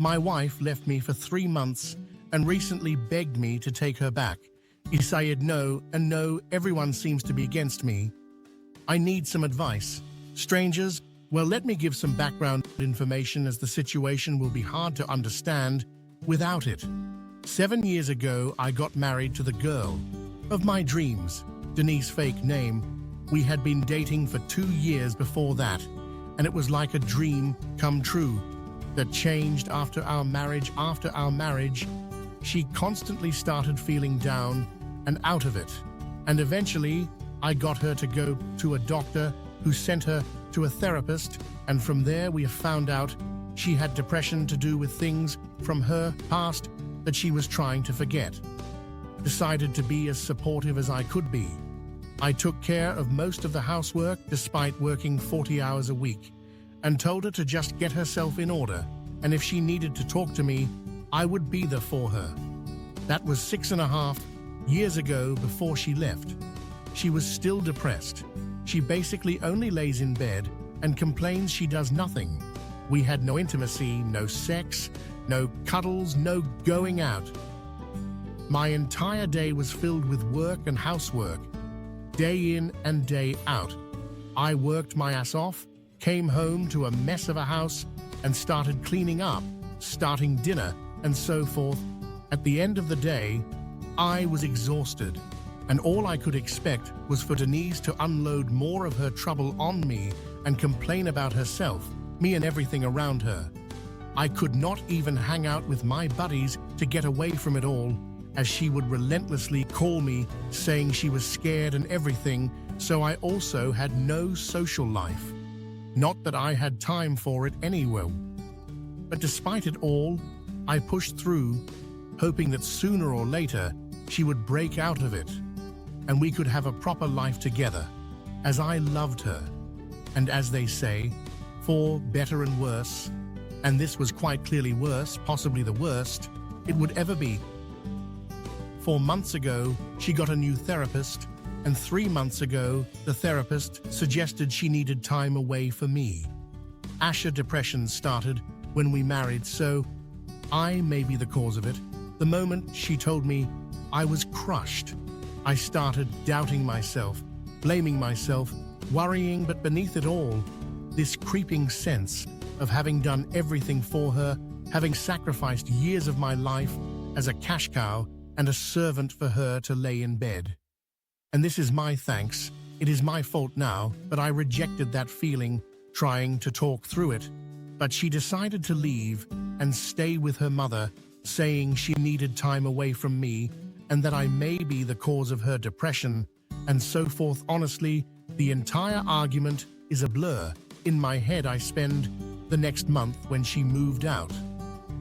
My wife left me for 3 months and recently begged me to take her back. I said no, and no, everyone seems to be against me. I need some advice. Strangers, well, let me give some background information as the situation will be hard to understand without it. 7 years ago, I got married to the girl of my dreams, Denise, fake name. We had been dating for 2 years before that, and it was like a dream come true that changed after our marriage. After our marriage, she constantly started feeling down and out of it. And eventually, I got her to go to a doctor who sent her to a therapist, and from there we found out she had depression to do with things from her past that she was trying to forget. Decided to be as supportive as I could be. I took care of most of the housework despite working 40 hours a week, and told her to just get herself in order, and if she needed to talk to me, I would be there for her. That was 6.5 years ago before she left. She was still depressed. She basically only lays in bed and complains she does nothing. We had no intimacy, no sex, no cuddles, no going out. My entire day was filled with work and housework, day in and day out. I worked my ass off, came home to a mess of a house, and started cleaning up, starting dinner, and so forth. At the end of the day, I was exhausted, and all I could expect was for Denise to unload more of her trouble on me and complain about herself, me and everything around her. I could not even hang out with my buddies to get away from it all, as she would relentlessly call me saying she was scared and everything, so I also had no social life. Not that I had time for it anyway. But despite it all, I pushed through, hoping that sooner or later she would break out of it, and we could have a proper life together, as I loved her. And as they say, for better and worse, and this was quite clearly worse, possibly the worst it would ever be. 4 months ago, she got a new therapist, and 3 months ago, the therapist suggested she needed time away for me. Asher depression started when we married, so I may be the cause of it. The moment she told me, I was crushed. I started doubting myself, blaming myself, worrying, but beneath it all, this creeping sense of having done everything for her, having sacrificed years of my life as a cash cow and a servant for her to lay in bed. And this is my thanks. It is my fault now, but I rejected that feeling, trying to talk through it. But she decided to leave and stay with her mother, saying she needed time away from me and that I may be the cause of her depression, and so forth. Honestly, the entire argument is a blur. In my head, I spend the next month when she moved out,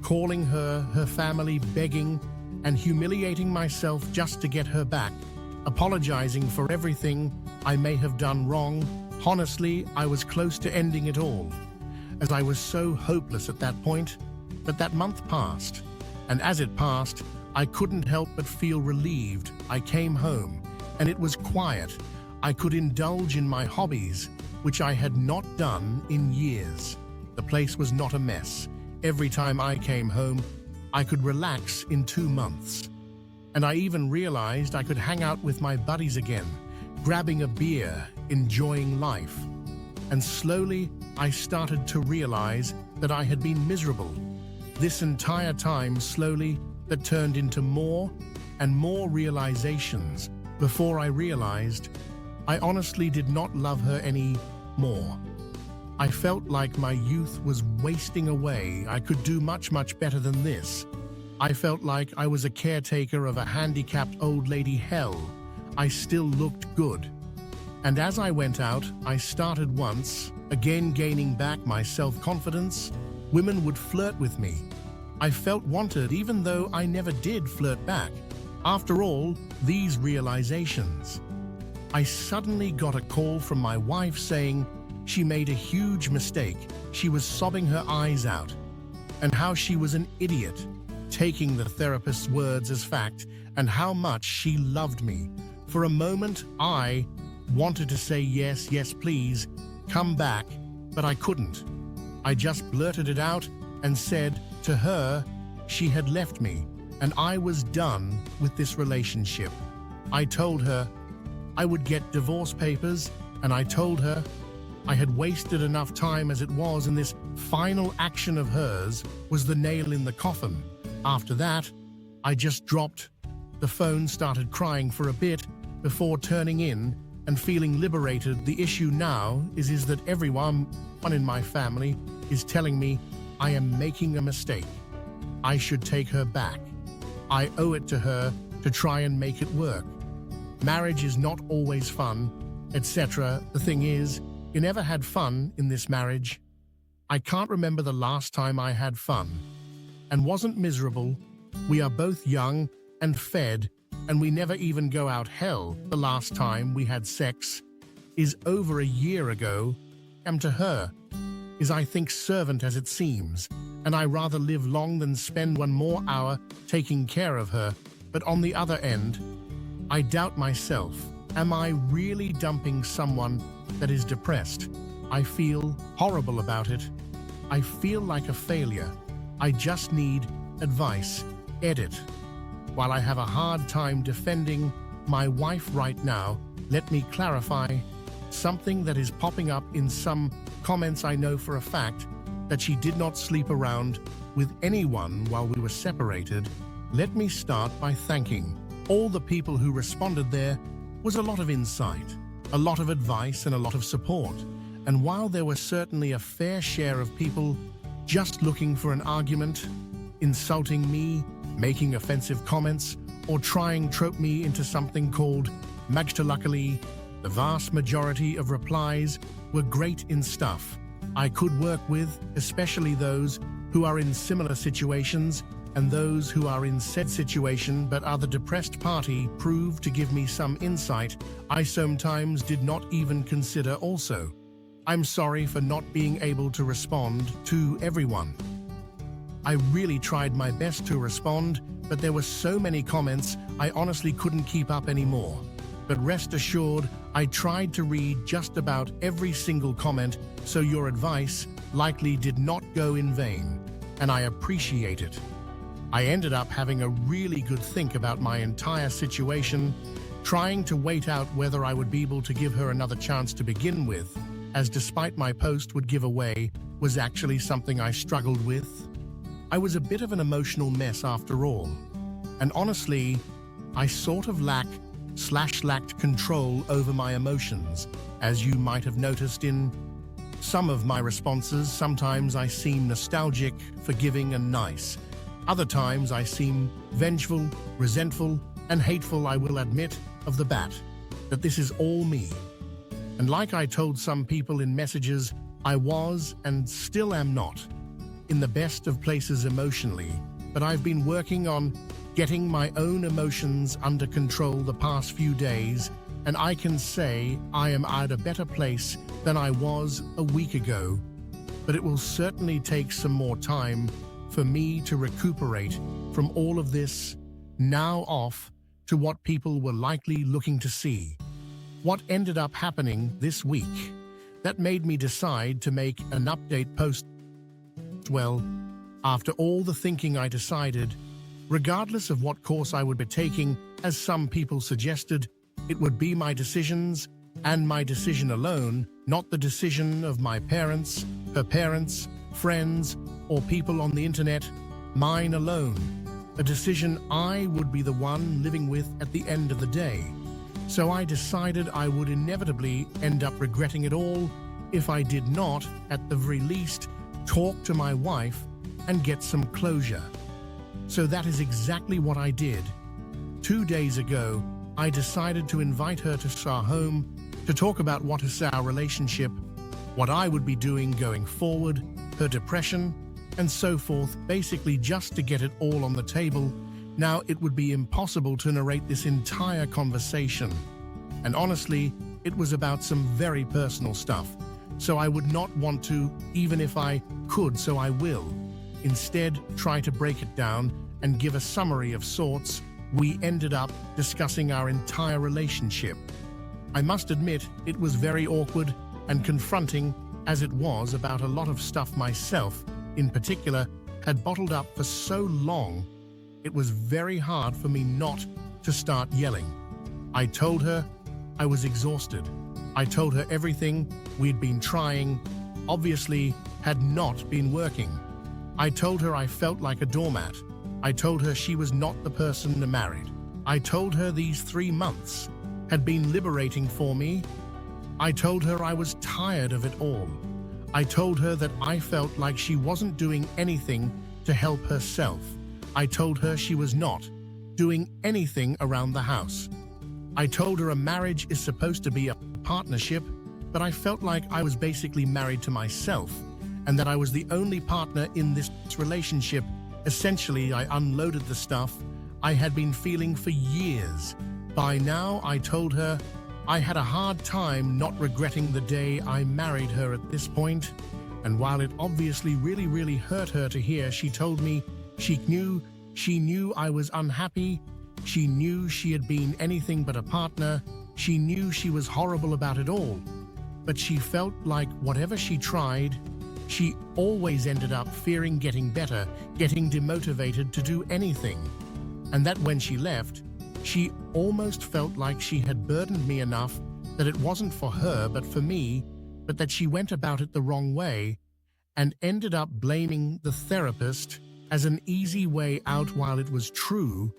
calling her, her family, begging and humiliating myself just to get her back, apologizing for everything I may have done wrong. Honestly, I was close to ending it all, as I was so hopeless at that point. But that month passed, and as it passed, I couldn't help but feel relieved. I came home, and it was quiet. I could indulge in my hobbies, which I had not done in years. The place was not a mess. Every time I came home, I could relax in 2 months. And I even realized I could hang out with my buddies again, grabbing a beer, enjoying life. And slowly, I started to realize that I had been miserable. This entire time, slowly, that turned into more and more realizations. Before I realized, I honestly did not love her any more. I felt like my youth was wasting away. I could do much, much better than this. I felt like I was a caretaker of a handicapped old lady. Hell, I still looked good. And as I went out, I started once again gaining back my self-confidence. Women would flirt with me. I felt wanted even though I never did flirt back. After all these realizations, I suddenly got a call from my wife saying she made a huge mistake. She was sobbing her eyes out, and how she was an idiot, taking the therapist's words as fact, and how much she loved me. For a moment, I wanted to say yes, yes, please, come back, but I couldn't. I just blurted it out and said, To her, she had left me, and I was done with this relationship. I told her I would get divorce papers, and I told her I had wasted enough time as it was, and this final action of hers was the nail in the coffin. After that, I just dropped the phone, started crying for a bit before turning in and feeling liberated. The issue now is that everyone in my family is telling me I am making a mistake. I should take her back. I owe it to her to try and make it work. Marriage is not always fun, etc. The thing is, you never had fun in this marriage. I can't remember the last time I had fun and wasn't miserable. We are both young and fed, and we never even go out. Hell, the last time we had sex is over a year ago. And to her is, I think, servant as it seems, and I rather live long than spend one more hour taking care of her. But on the other end, I doubt myself. Am I really dumping someone that is depressed? I feel horrible about it. I feel like a failure. I just need advice. Edit. While I have a hard time defending my wife right now, let me clarify something that is popping up in some comments. I know for a fact that she did not sleep around with anyone while we were separated. Let me start by thanking all the people who responded. There was a lot of insight, a lot of advice, and a lot of support. And while there were certainly a fair share of people just looking for an argument, insulting me, making offensive comments, or trying to trope me into something called magta, luckily, the vast majority of replies were great in stuff I could work with, especially those who are in similar situations, and those who are in said situation but are the depressed party proved to give me some insight I sometimes did not even consider. Also, I'm sorry for not being able to respond to everyone. I really tried my best to respond, but there were so many comments I honestly couldn't keep up anymore. But rest assured, I tried to read just about every single comment, so your advice likely did not go in vain, and I appreciate it. I ended up having a really good think about my entire situation, trying to wait out whether I would be able to give her another chance to begin with, as despite my post would give away, was actually something I struggled with. I was a bit of an emotional mess after all, and honestly, I sort of lacked control over my emotions, as you might have noticed in some of my responses. Sometimes I seem nostalgic, forgiving, and nice. Other times I seem vengeful, resentful, and hateful. I will admit of the bat that this is all me. And like I told some people in messages, I was and still am not in the best of places emotionally, but I've been working on getting my own emotions under control the past few days, and I can say I am at a better place than I was a week ago. But it will certainly take some more time for me to recuperate from all of this, now off to what people were likely looking to see. What ended up happening this week that made me decide to make an update post? Well, after all the thinking, I decided, regardless of what course I would be taking, as some people suggested, it would be my decisions and my decision alone, not the decision of my parents, her parents, friends, or people on the internet, mine alone. A decision I would be the one living with at the end of the day. So I decided I would inevitably end up regretting it all if I did not, at the very least, talk to my wife and get some closure. So that is exactly what I did. 2 days ago, I decided to invite her to our home to talk about what is our relationship, what I would be doing going forward, her depression, and so forth, basically just to get it all on the table. Now, it would be impossible to narrate this entire conversation, and honestly, it was about some very personal stuff, so I would not want to, even if I could, so I will. Instead, try to break it down and give a summary of sorts. We ended up discussing our entire relationship. I must admit, it was very awkward and confronting, as it was about a lot of stuff myself, in particular, had bottled up for so long, it was very hard for me not to start yelling. I told her I was exhausted. I told her everything we'd been trying, obviously, had not been working. I told her I felt like a doormat. I told her she was not the person to marry. I told her these 3 months had been liberating for me. I told her I was tired of it all. I told her that I felt like she wasn't doing anything to help herself. I told her she was not doing anything around the house. I told her a marriage is supposed to be a partnership, but I felt like I was basically married to myself and that I was the only partner in this relationship. Essentially, I unloaded the stuff I had been feeling for years. By now, I told her I had a hard time not regretting the day I married her at this point, and while it obviously really hurt her to hear, she told me she knew I was unhappy. She knew she had been anything but a partner. She knew she was horrible about it all. But she felt like whatever she tried, she always ended up fearing getting better, getting demotivated to do anything. And that when she left, she almost felt like she had burdened me enough that it wasn't for her but for me, but that she went about it the wrong way and ended up blaming the therapist as an easy way out, while it was true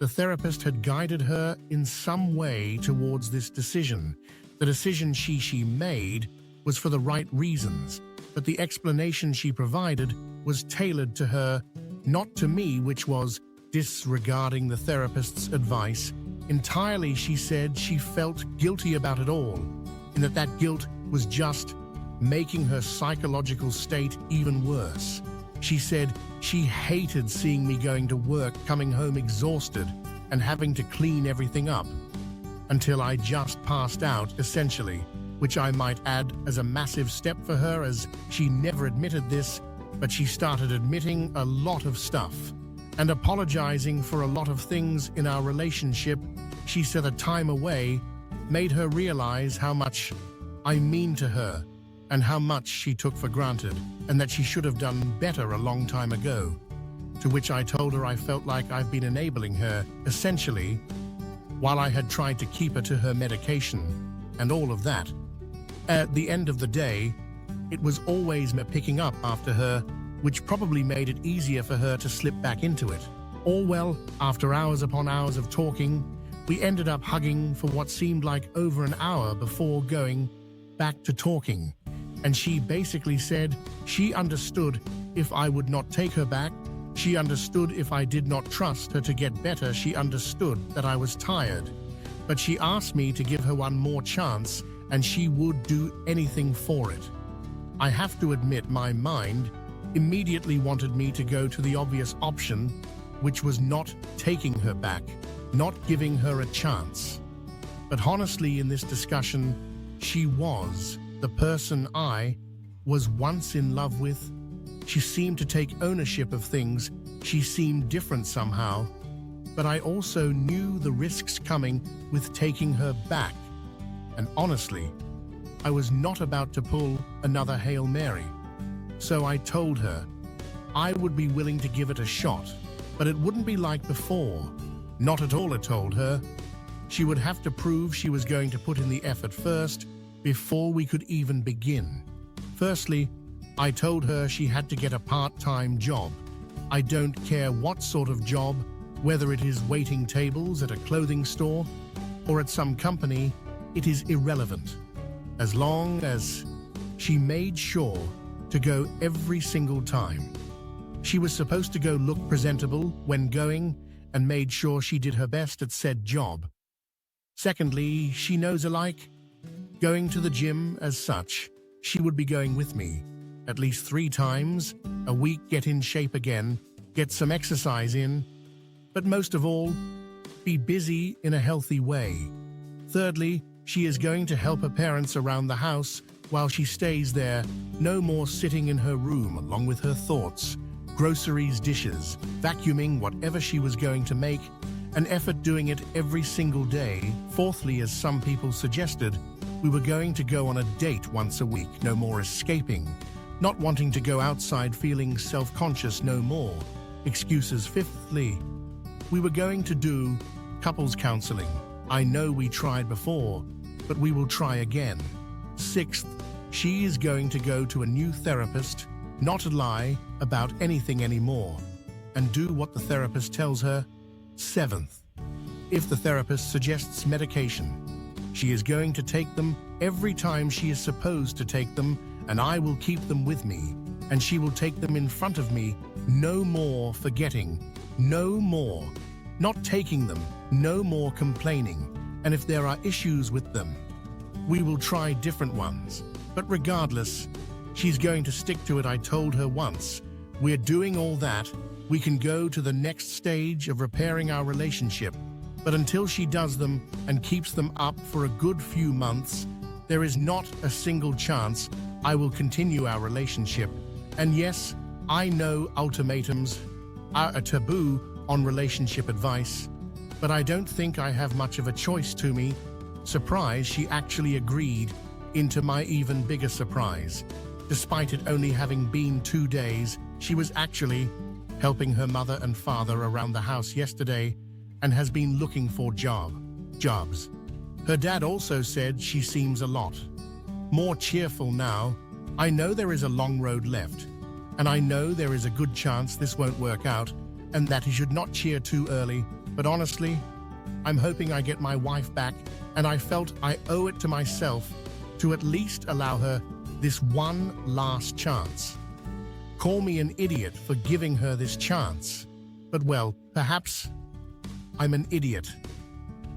the therapist had guided her in some way towards this decision. The decision she made was for the right reasons, but the explanation she provided was tailored to her, not to me, which was disregarding the therapist's advice entirely. She said she felt guilty about it all, and that guilt was just making her psychological state even worse. She said she hated seeing me going to work, coming home exhausted, and having to clean everything up until I just passed out, essentially, which I might add as a massive step for her, as she never admitted this, but she started admitting a lot of stuff and apologizing for a lot of things in our relationship. She said a time away made her realize how much I mean to her and how much she took for granted, and that she should have done better a long time ago. To which I told her I felt like I've been enabling her, essentially, while I had tried to keep her to her medication and all of that. At the end of the day, it was always me picking up after her, which probably made it easier for her to slip back into it. All well, after hours upon hours of talking, we ended up hugging for what seemed like over an hour before going back to talking. And she basically said she understood if I would not take her back. She understood if I did not trust her to get better. She understood that I was tired. But she asked me to give her one more chance, and she would do anything for it. I have to admit, my mind immediately wanted me to go to the obvious option, which was not taking her back, not giving her a chance. But honestly, in this discussion, she was the person I was once in love with. She seemed to take ownership of things. She seemed different somehow. But I also knew the risks coming with taking her back. And honestly, I was not about to pull another Hail Mary. So I told her I would be willing to give it a shot, but it wouldn't be like before. Not at all, I told her. She would have to prove she was going to put in the effort first, before we could even begin. Firstly, I told her she had to get a part-time job. I don't care what sort of job, whether it is waiting tables at a clothing store or at some company, it is irrelevant. As long as she made sure to go every single time. She was supposed to go look presentable when going, and made sure she did her best at said job. Secondly, she knows alike. Going to the gym as such, she would be going with me at least 3 times a week, get in shape again, get some exercise in, but most of all, be busy in a healthy way. Thirdly, she is going to help her parents around the house while she stays there, no more sitting in her room along with her thoughts, groceries, dishes, vacuuming, whatever she was going to make, an effort doing it every single day. Fourthly, as some people suggested, we were going to go on a date once a week, no more escaping, Not wanting to go outside, feeling self-conscious no more. Excuses. Fifthly, we were going to do couples counseling. I know we tried before, but we will try again. Sixth, she is going to go to a new therapist, not lie about anything anymore, and do what the therapist tells her. Seventh, if the therapist suggests medication, she is going to take them every time she is supposed to take them, and I will keep them with me, and she will take them in front of me. No more forgetting, no more not taking them, no more complaining, and if there are issues with them, we will try different ones. But regardless, she's going to stick to it. I told her once, we're doing all that, we can go to the next stage of repairing our relationship. But until she does them and keeps them up for a good few months, there is not a single chance I will continue our relationship. And yes, I know ultimatums are a taboo on relationship advice, but I don't think I have much of a choice. To me, surprise, she actually agreed, into my even bigger surprise. Despite it only having been 2 days, she was actually helping her mother and father around the house yesterday and has been looking for jobs. Her dad also said she seems a lot more cheerful now. I know there is a long road left, and I know there is a good chance this won't work out, and that he should not cheer too early, but honestly, I'm hoping I get my wife back, and I felt I owe it to myself to at least allow her this one last chance. Call me an idiot for giving her this chance, but well, perhaps I'm an idiot.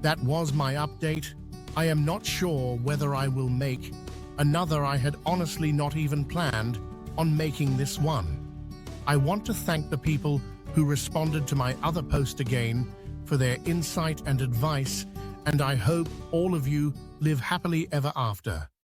That was my update. I am not sure whether I will make another. I had honestly not even planned on making this one. I want to thank the people who responded to my other post again for their insight and advice, and I hope all of you live happily ever after.